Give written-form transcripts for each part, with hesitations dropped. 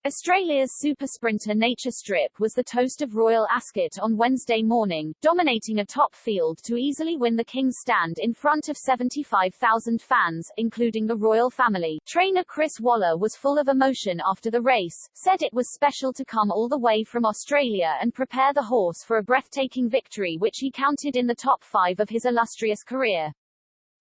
Australia's super sprinter Nature Strip was the toast of Royal Ascot on Wednesday morning, dominating a top field to easily win the King's Stand in front of 75,000 fans, including the royal family. Trainer Chris Waller was full of emotion after the race, said it was special to come all the way from Australia and prepare the horse for a breathtaking victory which he counted in the top 5 of his illustrious career.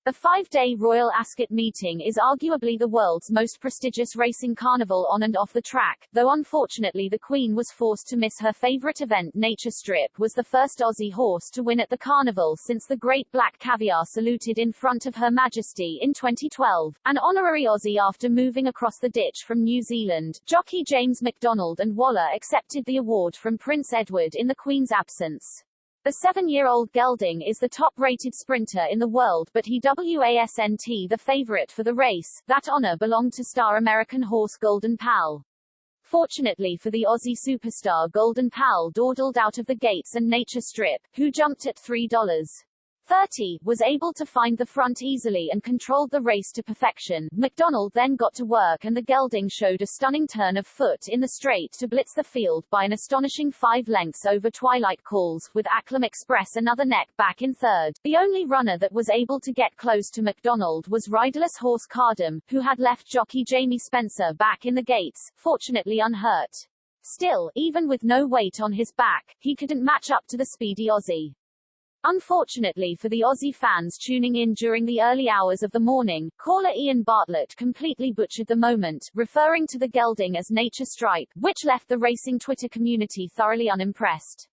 The 5-day Royal Ascot meeting is arguably the world's most prestigious racing carnival on and off the track, though unfortunately the Queen was forced to miss her favourite event. Nature Strip was the first Aussie horse to win at the carnival since the Great Black Caviar saluted in front of Her Majesty in 2012, an honorary Aussie after moving across the ditch from New Zealand. Jockey James McDonald and Waller accepted the award from Prince Edward in the Queen's absence. The 7-year-old gelding is the top-rated sprinter in the world, but he wasn't the favourite for the race. That honour belonged to star American horse Golden Pal. Fortunately for the Aussie superstar, Golden Pal dawdled out of the gates and Nature Strip, who jumped at $3.30, was able to find the front easily and controlled the race to perfection. McDonald then got to work and the gelding showed a stunning turn of foot in the straight to blitz the field by an astonishing 5 lengths over Twilight Calls, with Acklam Express another neck back in third. The only runner that was able to get close to McDonald was riderless horse Cardam, who had left jockey Jamie Spencer back in the gates, fortunately unhurt. Still, even with no weight on his back, he couldn't match up to the speedy Aussie. Unfortunately for the Aussie fans tuning in during the early hours of the morning, caller Ian Bartlett completely butchered the moment, referring to the gelding as Nature Stripe, which left the racing Twitter community thoroughly unimpressed.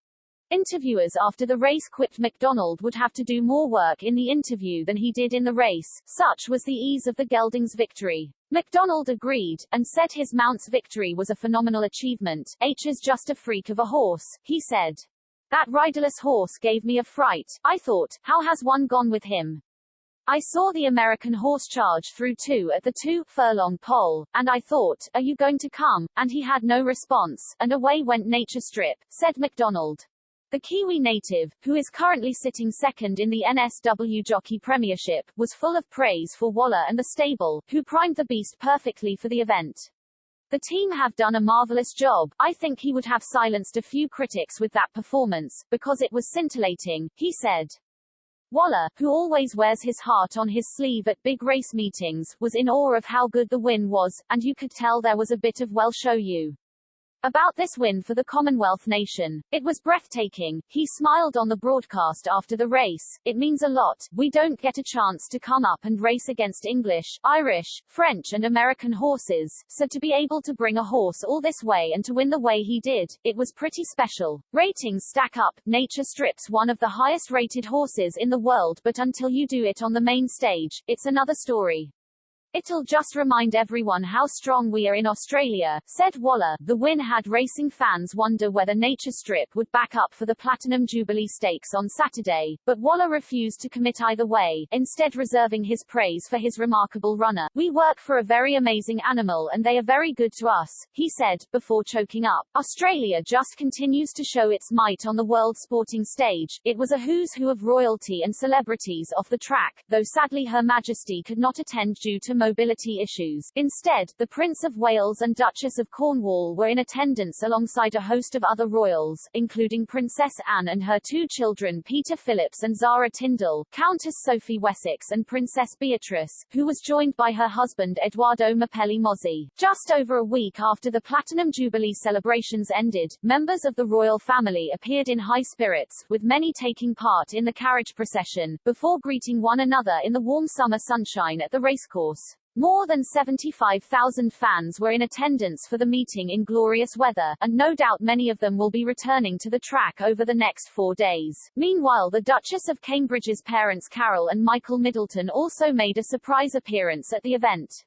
Interviewers after the race quipped McDonald would have to do more work in the interview than he did in the race, such was the ease of the gelding's victory. McDonald agreed, and said his mount's victory was a phenomenal achievement. H is just a freak of a horse, he said. That riderless horse gave me a fright. I thought, how has one gone with him? I saw the American horse charge through 2 at the 2-furlong pole, and I thought, are you going to come? And he had no response, and away went Nature Strip, said McDonald. The Kiwi native, who is currently sitting second in the NSW Jockey Premiership, was full of praise for Waller and the stable, who primed the beast perfectly for the event. The team have done a marvellous job. I think he would have silenced a few critics with that performance, because it was scintillating, he said. Waller, who always wears his heart on his sleeve at big race meetings, was in awe of how good the win was, and you could tell there was a bit of "well show you" about this win for the Commonwealth nation. It was breathtaking. He smiled on the broadcast after the race. It means a lot. We don't get a chance to come up and race against English, Irish, French and American horses, so to be able to bring a horse all this way and to win the way he did, it was pretty special. Ratings stack up. Nature Strip's one of the highest rated horses in the world, but until you do it on the main stage, it's another story. It'll just remind everyone how strong we are in Australia, said Waller. The win had racing fans wonder whether Nature Strip would back up for the Platinum Jubilee Stakes on Saturday, but Waller refused to commit either way, instead reserving his praise for his remarkable runner. We work for a very amazing animal and they are very good to us, he said, before choking up. Australia just continues to show its might on the world sporting stage. It was a who's who of royalty and celebrities off the track, though sadly Her Majesty could not attend due to mobility issues. Instead, the Prince of Wales and Duchess of Cornwall were in attendance alongside a host of other royals, including Princess Anne and her 2 children Peter Phillips and Zara Tindall, Countess Sophie Wessex and Princess Beatrice, who was joined by her husband Edoardo Mapelli Mozzi. Just over a week after the Platinum Jubilee celebrations ended, members of the royal family appeared in high spirits, with many taking part in the carriage procession, before greeting one another in the warm summer sunshine at the racecourse. More than 75,000 fans were in attendance for the meeting in glorious weather, and no doubt many of them will be returning to the track over the next 4 days. Meanwhile, the Duchess of Cambridge's parents Carol and Michael Middleton also made a surprise appearance at the event.